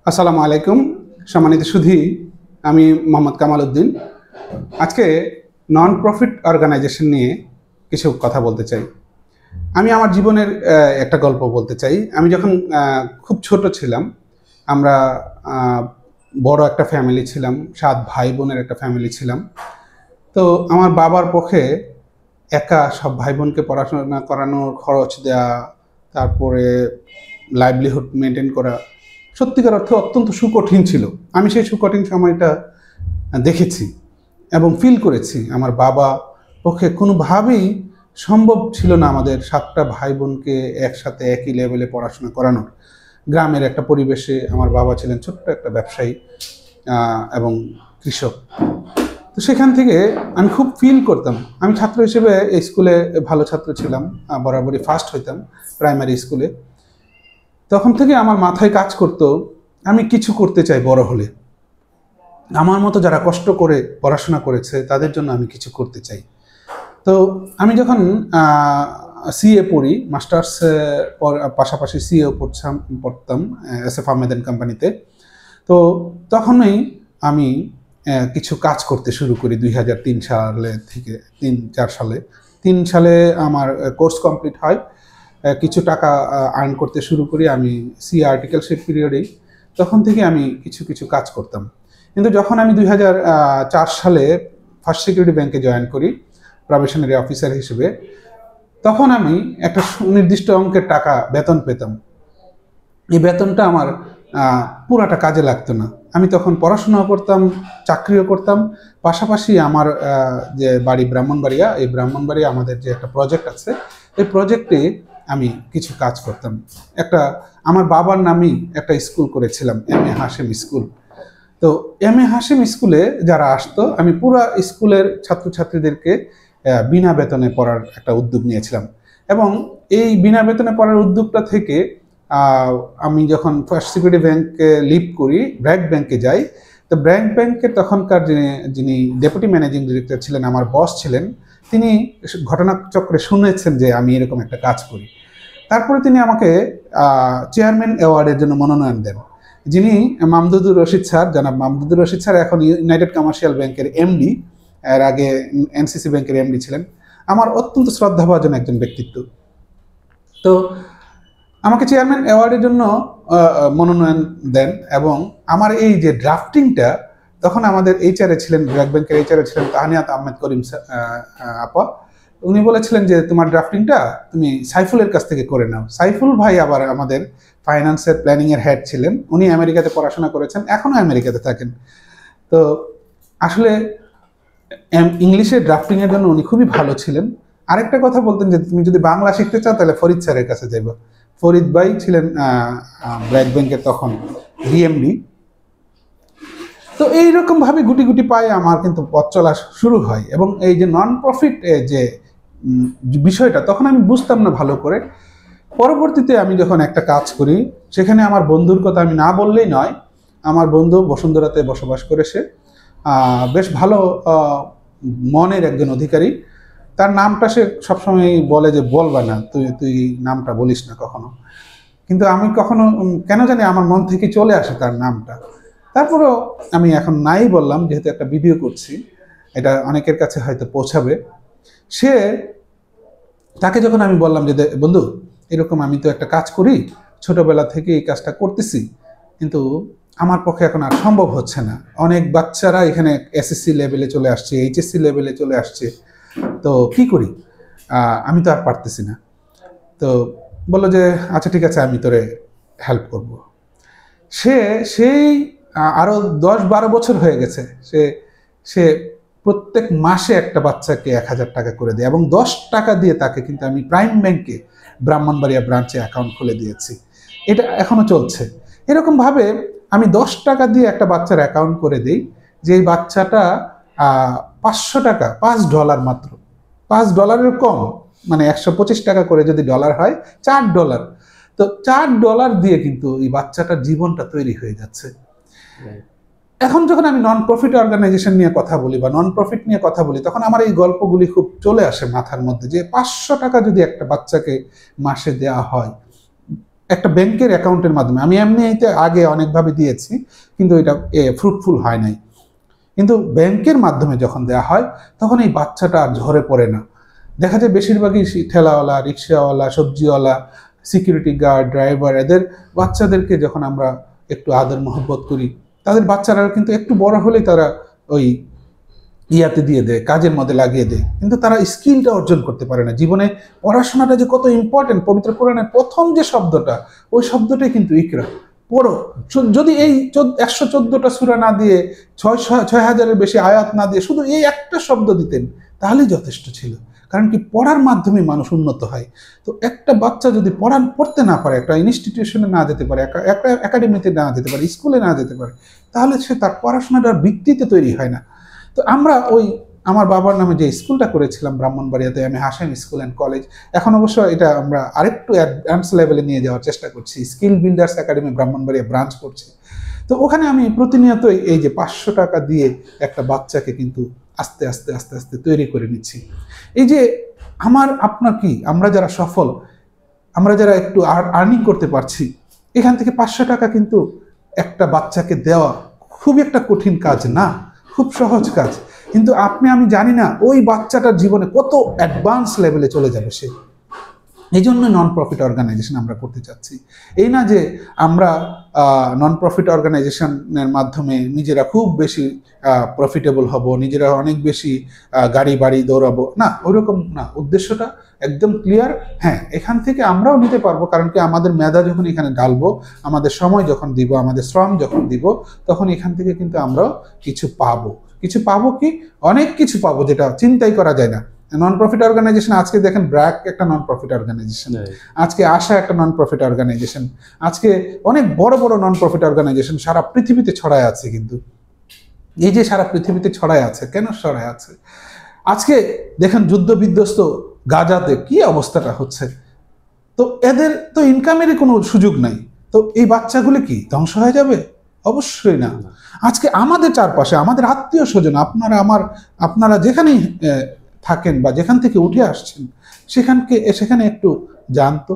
আসসালামু আলাইকুম সম্মানিত সুধী, আমি মোহাম্মদ কামাল উদ্দিন। আজকে নন প্রফিট অর্গানাইজেশন নিয়ে কিছু কথা বলতে চাই। আমি আমার জীবনের একটা গল্প বলতে চাই। আমি যখন খুব ছোট ছিলাম, আমরা বড় একটা ফ্যামিলি ছিলাম, 7 ভাই বোনের একটা ফ্যামিলি ছিলাম। তো আমার বাবার পক্ষে একা সব ভাই বোনকে পড়াশোনা করানোর খরচ দেওয়া, তারপরে লাইভলিহুড মেনটেন করা সত্যিকার অর্থে অত্যন্ত সুকঠিন ছিল। আমি সেই সুকঠিন সময়টা দেখেছি এবং ফিল করেছি। আমার বাবা পক্ষে কোনোভাবেই সম্ভব ছিল না আমাদের 7টা ভাই বোনকে একসাথে একই লেভেলে পড়াশোনা করানোর। গ্রামের একটা পরিবেশে আমার বাবা ছিলেন ছোট্ট একটা ব্যবসায়ী এবং কৃষক। তো সেখান থেকে আমি খুব ফিল করতাম। আমি ছাত্র হিসেবে এই স্কুলে ভালো ছাত্র ছিলাম, বরাবরই ফার্স্ট হইতাম প্রাইমারি স্কুলে। তখন থেকে আমার মাথায় কাজ করতো, আমি কিছু করতে চাই বড় হলে। আমার মতো যারা কষ্ট করে পড়াশোনা করেছে তাদের জন্য আমি কিছু করতে চাই। তো আমি যখন সিএ পড়ি, মাস্টার্স পাশাপাশি সিএও পড়তাম SF আহমেদ এন্ড কোম্পানিতে। তো তখনই আমি কিছু কাজ করতে শুরু করি 2003 সালে থেকে 3-4 সালে। 3 সালে আমার কোর্স কমপ্লিট হয়, কিছু টাকা আর্ন করতে শুরু করি আমি সি আর্টিকেলশিপ পিরিয়ডেই। তখন থেকে আমি কিছু কাজ করতাম। কিন্তু যখন আমি 2004 সালে ফার্স্ট সিকিউরিটি ব্যাংকে জয়েন করি প্রবেশনারি অফিসার হিসেবে, তখন আমি একটা সুনির্দিষ্ট অঙ্কের টাকা বেতন পেতাম। এই বেতনটা আমার পুরাটা কাজে লাগতো না। আমি তখন পড়াশোনাও করতাম, চাকরিও করতাম, পাশাপাশি আমার যে বাড়ি ব্রাহ্মণবাড়িয়া, এই ব্রাহ্মণবাড়িয়া আমাদের যে একটা প্রজেক্ট আছে, এই প্রজেক্টে আমি কিছু কাজ করতাম। আমার বাবার নামেই একটা স্কুল করেছিলাম, MA হাশেম স্কুল। তো MA হাশেম স্কুলে যারা আসতো, আমি পুরো স্কুলের ছাত্রছাত্রীদেরকে বিনা বেতনে পড়ার একটা উদ্যোগ নিয়েছিলাম। এবং এই বিনা বেতনে পড়ার উদ্যোগটা থেকে আমি যখন ফার্স্ট সিকিউরিটি ব্যাংকে লিভ করি, ব্র্যাক ব্যাংকে যাই। তো ব্র্যাক ব্যাংকের তখনকার যিনি ডেপুটি ম্যানেজিং ডিরেক্টর ছিলেন, আমার বস ছিলেন, তিনি ঘটনাচক্রে শুনেছেন যে আমি এরকম একটা কাজ করি। তারপরে তিনি আমাকে চেয়ারম্যান অ্যাওয়ার্ডের জন্য মনোনয়ন দেন। যিনি মামদুদুর রশিদ স্যার, জনাব মামদুদুর রশিদ স্যার এখন ইউনাইটেড কমার্শিয়াল ব্যাংকের MD, এর আগে NCC ব্যাংকের MD ছিলেন। আমার অত্যন্ত শ্রদ্ধাভাজন একজন ব্যক্তিত্ব। তো আমাকে চেয়ারম্যান অ্যাওয়ার্ডের জন্য মনোনয়ন দেন এবং আমার এই যে ড্রাফটিংটা, তখন আমাদের এইচআরএ ছিলেন, ব্র্যাক ব্যাংকের এইচআরএ ছিলেন তাহানিয়াত আহমেদ করিম আপা। উনি বলেছিলেন যে তোমার ড্রাফটিংটা তুমি সাইফুলের কাছ থেকে করে নাও। সাইফুল ভাই আবার আমাদের ফাইন্যান্সের প্ল্যানিংয়ের হেড ছিলেন। উনি আমেরিকাতে পড়াশোনা করেছেন, এখনও আমেরিকাতে থাকেন। তো আসলে ইংলিশে ড্রাফটিংয়ের জন্য উনি খুবই ভালো ছিলেন। আরেকটা কথা বলতেন যে তুমি যদি বাংলা শিখতে চাও তাহলে ফরিদ স্যারের কাছে যাইবা। ফরিদ ভাই ছিলেন ব্র্যাক ব্যাংকের তখন DMD। তো এইরকমভাবে গুটি গুটি পায়ে আমার কিন্তু পথ চলা শুরু হয়। এবং এই যে নন প্রফিট যে বিষয়টা, তখন আমি বুঝতাম না ভালো করে। পরবর্তীতে আমি যখন একটা কাজ করি, সেখানে আমার বন্ধুর কথা আমি না বললেই নয়। আমার বন্ধু বসুন্ধরাতে বসবাস করে, সে বেশ ভালো মনের একজন অধিকারী। তার নামটা সে সবসময় বলে যে বলবা না, তুই নামটা বলিস না কখনো। কিন্তু আমি কখনো কেন জানি আমার মন থেকে চলে আসে তার নামটা। তারপরেও আমি এখন নাই বললাম, যেহেতু একটা ভিডিও করছি, এটা অনেকের কাছে হয়তো পৌঁছাবে। তাকে যখন আমি বললাম যে বন্ধু, এরকম আমি তো একটা কাজ করি, ছোটবেলা থেকে এই কাজটা করতেছি, কিন্তু আমার পক্ষে এখন আর সম্ভব হচ্ছে না। অনেক বাচ্চারা এখানে SSC লেভেলে চলে আসছে, HSC লেভেলে চলে আসছে, তো কি করি, আমি তো আর পারতেছি না। তো বললো যে আচ্ছা ঠিক আছে, আমি তোরে হেল্প করব। সেই আরও 10-12 বছর হয়ে গেছে, সে প্রত্যেক মাসে একটা বাচ্চাকে 1000 টাকা করে দেয় এবং 10 টাকা দিয়ে তাকে কিন্তু আমি প্রাইম ব্যাংকে ব্রাহ্মণবাড়িয়া ব্রাঞ্চে অ্যাকাউন্ট খুলে দিয়েছি। এটা এখনো চলছে। এরকমভাবে আমি 10 টাকা দিয়ে একটা বাচ্চার অ্যাকাউন্ট করে দিই, যে বাচ্চাটা 500 টাকা, $5 মাত্র, $5 কম, মানে 125 টাকা করে যদি ডলার হয়, $4। তো $4 দিয়ে কিন্তু এই বাচ্চাটার জীবনটা তৈরি হয়ে যাচ্ছে। এখন যখন আমি নন প্রফিট অর্গানাইজেশন নিয়ে কথা বলি বা নন প্রফিট নিয়ে কথা বলি, তখন আমার এই গল্পগুলি খুব চলে আসে মাথার মধ্যে, যে 500 টাকা যদি একটা বাচ্চাকে মাসে দেওয়া হয়, একটা ব্যাংকের অ্যাকাউন্টের মাধ্যমে, আমি এমনিতে আগে অনেকভাবে দিয়েছি কিন্তু এটা ফ্রুটফুল হয় নাই, কিন্তু ব্যাংকের মাধ্যমে যখন দেওয়া হয় তখন এই বাচ্চাটা আর ঝরে পড়ে না। দেখা যায় বেশিরভাগই ঠেলাওয়ালা, রিক্সাওয়ালা, সবজিওয়ালা, সিকিউরিটি গার্ড, ড্রাইভার, এদের বাচ্চাদেরকে যখন আমরা একটু আদর মহব্বত করি, তাদের বাচ্চারা কিন্তু একটু বড় হলেই তারা ওই ইয়াতে দিয়ে দেয়, কাজের মধ্যে লাগিয়ে দেয়, কিন্তু তারা স্কিলটা অর্জন করতে পারে না। জীবনে পড়াশোনাটা যে কত ইম্পর্টেন্ট, পবিত্র কোরআনের প্রথম যে শব্দটা, ওই শব্দটাই কিন্তু ইকরা, পড়ো। যদি এই 114টা সূরা না দিয়ে 6,000-এর বেশি আয়াত না দিয়ে শুধু এই একটা শব্দ দিতেন তাহলেই যথেষ্ট ছিল। কারণ কি, পড়ার মাধ্যমে মানুষ উন্নত হয়। তো একটা বাচ্চা যদি পড়তে না পারে, একটা ইনস্টিটিউশনে না যেতে পারে, একটা একাডেমিতে না যেতে পারে, স্কুলে না যেতে পারে, তাহলে সে তার পড়াশোনাটার ভিত্তিতে তৈরি হয় না। তো আমরা ওই আমার বাবার নামে যে স্কুলটা করেছিলাম ব্রাহ্মণবাড়িয়াতে, আমি হাসেম স্কুল অ্যান্ড কলেজ, এখন অবশ্য এটা আমরা আরেকটু অ্যাডভান্স লেভেলে নিয়ে যাওয়ার চেষ্টা করছি, skill builders academy Brahmanbaria branch করছি। তো ওখানে আমি প্রতিনিয়তই এই যে 500 টাকা দিয়ে একটা বাচ্চাকে কিন্তু আস্তে আস্তে আস্তে আস্তে তৈরি করে নিচ্ছি। এই যে আপনার কি, আমরা যারা সফল, আমরা যারা একটু আর্নিং করতে পারছি, এখান থেকে 500 টাকা কিন্তু একটা বাচ্চাকে দেওয়া খুব একটা কঠিন কাজ না, খুব সহজ কাজ। কিন্তু আমি জানি না ওই বাচ্চাটার জীবনে কত অ্যাডভান্স লেভেলে চলে যাবে সে। এই জন্য নন প্রফিট অর্গানাইজেশন আমরা করতে চাচ্ছি। এই না যে আমরা নন প্রফিট অর্গানাইজেশনের মাধ্যমে নিজেরা খুব বেশি প্রফিটেবল হব, নিজেরা অনেক বেশি গাড়ি বাড়ি দৌড়াবো, না, ওইরকম না। উদ্দেশ্যটা একদম ক্লিয়ার। হ্যাঁ, এখান থেকে আমরাও নিতে পারবো, কারণ কি আমাদের মেধা যখন এখানে ঢালবো, আমাদের সময় যখন দিব, আমাদের শ্রম যখন দিব, তখন এখান থেকে কিন্তু আমরাও কিছু পাবো। কিছু পাবো কি, অনেক কিছু পাবো যেটা চিন্তাই করা যায় না। নন প্রফিট অর্গানাইজেশন, আজকে দেখেন ব্র্যাক একটা নন প্রফিট অর্গানাইজেশন, আজকে আশা একটা নন প্রফিট অর্গানাইজেশন, আজকে অনেক বড় বড় নন প্রফিট অর্গানাইজেশন সারা পৃথিবীতে ছড়ায় আছে। কিন্তু এই যে সারা পৃথিবীতে ছড়ায় আছে, কেন ছড়ায় আছে? আজকে দেখেন যুদ্ধ বিধ্বস্ত গাজাতে কি অবস্থাটা হচ্ছে, তো এদের তো ইনকামেরই কোনো সুযোগ নাই। তো এই বাচ্চাগুলি কি ধ্বংস হয়ে যাবে? অবশ্যই না। আজকে আমাদের চারপাশে, আমাদের আত্মীয় স্বজন, আপনারা যেখানেই থাকেন বা যেখান থেকে উঠে আসছেন, সেখানে একটু জানতো,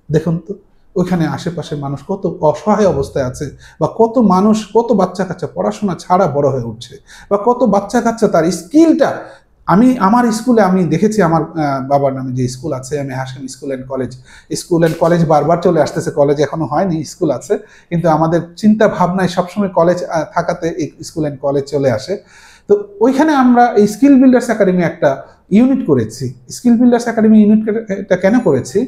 দেখুন তো ওইখানে আশেপাশে মানুষ কত অসহায় অবস্থায় আছে, বা কত মানুষ, কত বাচ্চা কাচ্চা পড়াশোনা ছাড়া বড় হয়ে উঠছে, বা কত বাচ্চা কাচ্চা তার স্কিলটা, আমার স্কুলে আমি দেখেছি, আমার বাবার নামে যে স্কুল আছে, আমি হাসেম স্কুল অ্যান্ড কলেজ বারবার চলে আসতেছে, কলেজ এখনো হয়নি, স্কুল আছে, কিন্তু আমাদের চিন্তা ভাবনায় সবসময় কলেজ থাকাতে এই স্কুল অ্যান্ড কলেজ চলে আসে। তো ওইখানে আমরা এই স্কিল বিল্ডার্স একাডেমি একটা ইউনিট করেছি। স্কিল বিল্ডার্স একাডেমি ইউনিটটা কেন করেছি?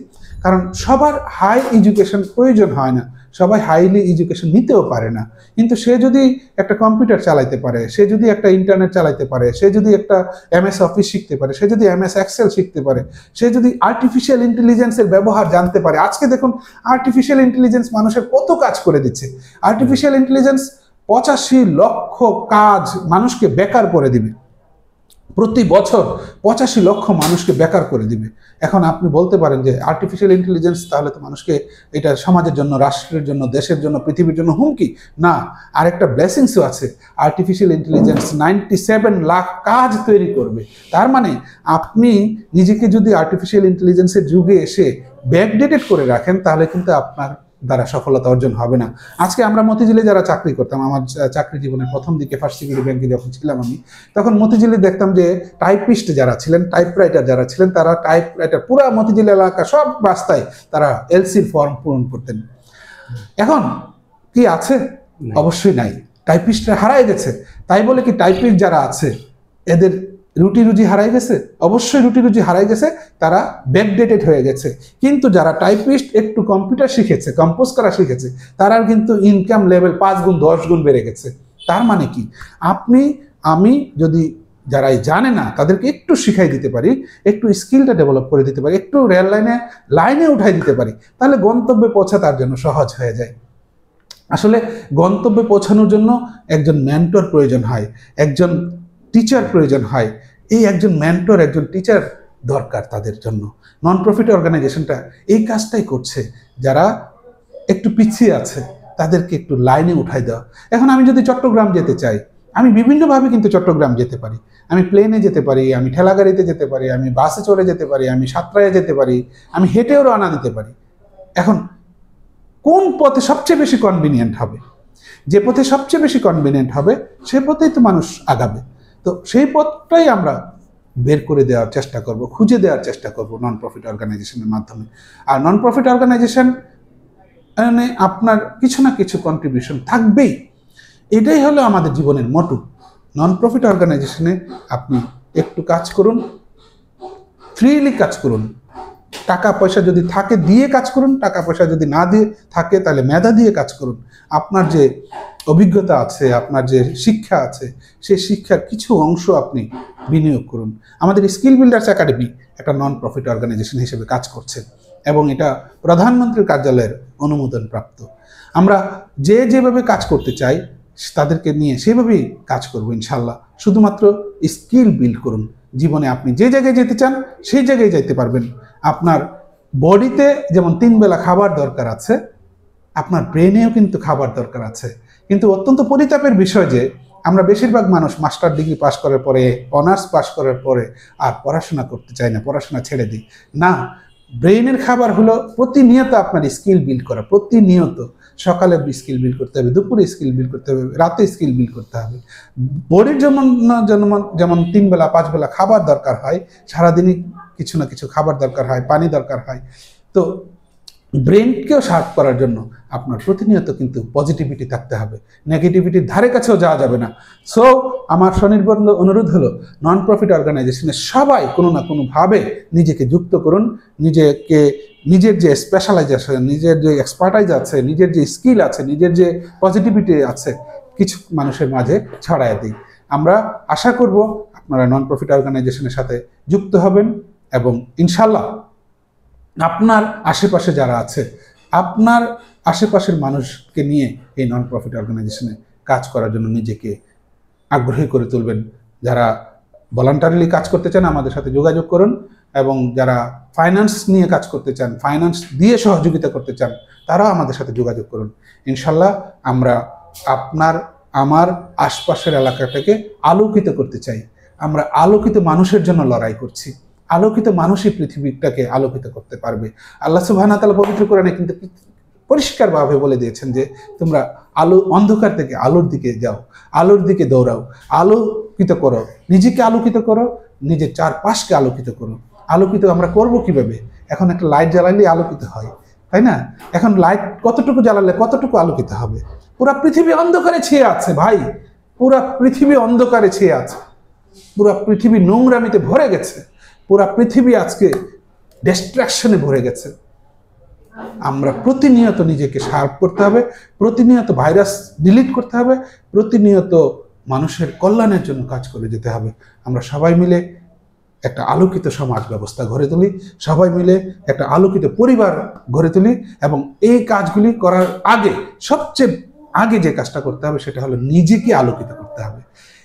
কারণ সবার হাই এডুকেশন প্রয়োজন হয় না, সবাই হাইলি এডুকেশন নিতেও পারে না, কিন্তু সে যদি একটা কম্পিউটার চালাইতে পারে, সে যদি একটা ইন্টারনেট চালাইতে পারে, সে যদি একটা MS অফিস শিখতে পারে, সে যদি MS এক্সেল শিখতে পারে, সে যদি আর্টিফিশিয়াল ইন্টেলিজেন্সের ব্যবহার জানতে পারে। আজকে দেখুন আর্টিফিশিয়াল ইন্টেলিজেন্স মানুষের কত কাজ করে দিচ্ছে। আর্টিফিশিয়াল ইন্টেলিজেন্স 85 লক্ষ কাজ মানুষকে বেকার করে দিবে, প্রতি বছর 85 লক্ষ মানুষকে বেকার করে দিবে। এখন আপনি বলতে পারেন যে আর্টিফিশিয়াল ইন্টেলিজেন্স তাহলে তো মানুষকে, এটা সমাজের জন্য, রাষ্ট্রের জন্য, দেশের জন্য, পৃথিবীর জন্য হুমকি না। আরেকটা ব্লেসিংসও আছে, আর্টিফিশিয়াল ইন্টেলিজেন্স 97 লাখ কাজ তৈরি করবে। তার মানে আপনি নিজেকে যদি আর্টিফিশিয়াল ইন্টেলিজেন্সের যুগে এসে ব্যাকডেটেড করে রাখেন, তাহলে কিন্তু আপনার দ্বারা সফলতা অর্জন হবে না। আজকে আমরা মতিঝিলে যারা চাকরি করতাম, আমার চাকরি জীবনের প্রথম দিকে ফার্স্ট সিকিউরিটি ব্যাংকে যখন ছিলাম আমি, তখন মতিঝিলে দেখতাম যে টাইপিস্ট যারা ছিলেন, টাইপরাইটার যারা ছিলেন, তারা টাইপরাইটার পুরা মতিঝিল এলাকা সব রাস্তায় তারা LCর ফর্ম পূরণ করতেন। এখন কি আছে? অবশ্যই নাই। টাইপিস্টরা হারাই গেছে। তাই বলে কি টাইপিস্ট যারা আছে এদের রুটি রুজি হারাই গেছে? অবশ্যই রুটি রুজি হারাই গেছে, তারা ব্যাকডেটেড হয়ে গেছে। কিন্তু যারা টাইপিস্ট একটু কম্পিউটার শিখেছে, কম্পোজ করা শিখেছে, তারা কিন্তু ইনকাম লেভেল 5 গুণ 10 গুণ বেড়ে গেছে। তার মানে কি, আমি যদি যারাই জানে না তাদেরকে একটু শিখাই দিতে পারি, একটু স্কিলটা ডেভেলপ করে দিতে পারি, একটু রেল লাইনে উঠাই দিতে পারি, তাহলে গন্তব্যে পৌঁছা তার জন্য সহজ হয়ে যায়। আসলে গন্তব্যে পৌঁছানোর জন্য একজন মেন্টর প্রয়োজন হয়, একজন টিচার প্রয়োজন হয়। এই একজন মেন্টর, একজন টিচার দরকার তাদের জন্য। নন প্রফিট অর্গানাইজেশনটা এই কাজটাই করছে। যারা একটু পিছিয়ে আছে তাদেরকে একটু লাইনে উঠাই দেওয়া। এখন আমি যদি চট্টগ্রাম যেতে চাই, আমি বিভিন্নভাবে কিন্তু চট্টগ্রাম যেতে পারি। আমি প্লেনে যেতে পারি, আমি ঠেলাগাড়িতে যেতে পারি, আমি বাসে চড়ে যেতে পারি, আমি সাঁতরায় যেতে পারি, আমি হেঁটেও রওনা দিতে পারি। এখন কোন পথে সবচেয়ে বেশি কনভিনিয়েন্ট হবে, যে পথে সবচেয়ে বেশি কনভিনিয়েন্ট হবে সেই পথেই তো মানুষ আগাবে। তো সেই পথটাই আমরা বের করে দেওয়ার চেষ্টা করব, খুঁজে দেওয়ার চেষ্টা করব নন প্রফিট অর্গানাইজেশনের মাধ্যমে। আর নন প্রফিট অর্গানাইজেশন মানে আপনার কিছু না কিছু কন্ট্রিবিউশন থাকবেই, এটাই হলো আমাদের জীবনের মোটো। নন প্রফিট অর্গানাইজেশনে আপনি একটু কাজ করুন, ফ্রিলি কাজ করুন, টাকা পয়সা যদি থাকে দিয়ে কাজ করুন, টাকা পয়সা যদি না দিয়ে থাকে তাহলে মেধা দিয়ে কাজ করুন। আপনার যে অভিজ্ঞতা আছে, আপনার যে শিক্ষা আছে, সেই শিক্ষার কিছু অংশ আপনি বিনিয়োগ করুন। আমাদের স্কিল বিল্ডার্স একাডেমি একটা নন প্রফিট অর্গানাইজেশন হিসেবে কাজ করছে এবং এটা প্রধানমন্ত্রীর কার্যালয়ের অনুমোদন প্রাপ্ত। আমরা যেভাবে কাজ করতে চাই তাদেরকে নিয়ে সেভাবেই কাজ করব ইনশাল্লাহ। শুধুমাত্র স্কিল বিল্ড করুন, জীবনে আপনি যে জায়গায় যেতে চান সেই জায়গায় যাইতে পারবেন। আপনার বডিতে যেমন 3 বেলা খাবার দরকার আছে, আপনার ব্রেনেও কিন্তু খাবার দরকার আছে। কিন্তু অত্যন্ত পরিতাপের বিষয় যে আমরা বেশিরভাগ মানুষ মাস্টার ডিগ্রি পাশ করার পরে, অনার্স পাশ করার পরে আর পড়াশোনা করতে চাই না, পড়াশোনা ছেড়ে দিই না। ব্রেনের খাবার হলো প্রতিনিয়ত আপনার স্কিল বিল্ড করা, প্রতিনিয়ত সকালে স্কিল বিল্ড করতে হবে, দুপুরে স্কিল বিল্ড করতে হবে, রাতে স্কিল বিল্ড করতে হবে। বডির যেমন 3 বেলা 5 বেলা খাবার দরকার হয়, সারাদিনই কিছু না কিছু খাবার দরকার হয়, পানি দরকার হয়। তো ব্রেনকেও শার্প করার জন্য আপনার প্রতিনিয়ত কিন্তু পজিটিভিটি থাকতে হবে, নেগেটিভিটির ধারে কাছেও যাওয়া যাবে না। সো আমার স্বনির্বন্ধ অনুরোধ হলো নন প্রফিট অর্গানাইজেশনে সবাই কোনো না কোনোভাবে নিজেকে যুক্ত করুন, নিজের যে স্পেশালাইজেশন, নিজের যে এক্সপার্টাইজ আছে, নিজের যে স্কিল আছে, নিজের যে পজিটিভিটি আছে কিছু মানুষের মাঝে ছড়ায় দিই। আমরা আশা করব আপনারা নন প্রফিট অর্গানাইজেশনের সাথে যুক্ত হবেন এবং ইনশাল্লাহ আপনার আশেপাশে যারা আছে, আপনার আশেপাশের মানুষকে নিয়ে এই নন প্রফিট অর্গানাইজেশনে কাজ করার জন্য নিজেকে আগ্রহী করে তুলবেন। যারা ভলান্টারিলি কাজ করতে চান আমাদের সাথে যোগাযোগ করুন, এবং যারা ফাইন্যান্স নিয়ে কাজ করতে চান, ফাইন্যান্স দিয়ে সহযোগিতা করতে চান, তারাও আমাদের সাথে যোগাযোগ করুন। ইনশাল্লাহ আমরা আমার আশপাশের এলাকাটাকে আলোকিত করতে চাই। আমরা আলোকিত মানুষের জন্য লড়াই করছি। আলোকিত মানুষই পৃথিবীটাকে আলোকিত করতে পারবে। আল্লাহ সুবহানাহু ওয়া তাআলা পবিত্র কোরআনে কিন্তু পরিষ্কারভাবে বলে দিয়েছেন যে তোমরা অন্ধকার থেকে আলোর দিকে যাও, আলোর দিকে দৌড়াও, আলোকিত করো, নিজেকে আলোকিত করো, নিজের চারপাশকে আলোকিত করো। আলোকিত আমরা করব কিভাবে? এখন একটা লাইট জ্বালালে আলোকিত হয়, তাই না? এখন লাইট কতটুকু জ্বালালে কতটুকু আলোকিত হবে? পুরা পৃথিবী অন্ধকারে ছেয়ে আছে ভাই, পুরা পৃথিবী অন্ধকারে ছেয়ে আছে, পুরা পৃথিবী নোংরামিতে ভরে গেছে, পুরা পৃথিবী আজকে ডিস্ট্রাকশনে ভরে গেছে। আমরা প্রতিনিয়ত নিজেকে শার্প করতে হবে, প্রতিনিয়ত ভাইরাস ডিলিট করতে হবে, প্রতিনিয়ত মানুষের কল্যাণের জন্য কাজ করে যেতে হবে। আমরা সবাই মিলে একটা আলোকিত সমাজ ব্যবস্থা গড়ে তুলি, সবাই মিলে একটা আলোকিত পরিবার গড়ে তুলি, এবং এই কাজগুলি করার আগে সবচেয়ে আগে যে কাজটা করতে হবে সেটা হলো নিজেকে আলোকিত করতে হবে।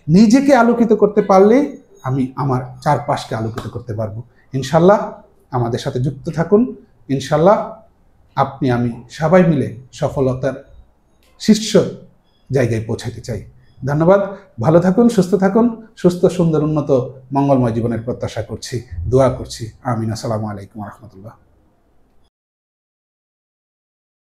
নিজেকে আলোকিত করতে পারলেই আমি আমার চারপাশকে আলোকিত করতে পারবো। ইনশাল্লাহ আমাদের সাথে যুক্ত থাকুন। ইনশাল্লাহ আপনি আমি সবাই মিলে সফলতার শীর্ষ জায়গায় পৌঁছাতে চাই। ধন্যবাদ। ভালো থাকুন, সুস্থ থাকুন, সুস্থ সুন্দর উন্নত মঙ্গলময় জীবনের প্রত্যাশা করছি, দোয়া করছি। আমিন। আসসালামু আলাইকুম ওয়া রাহমাতুল্লাহ।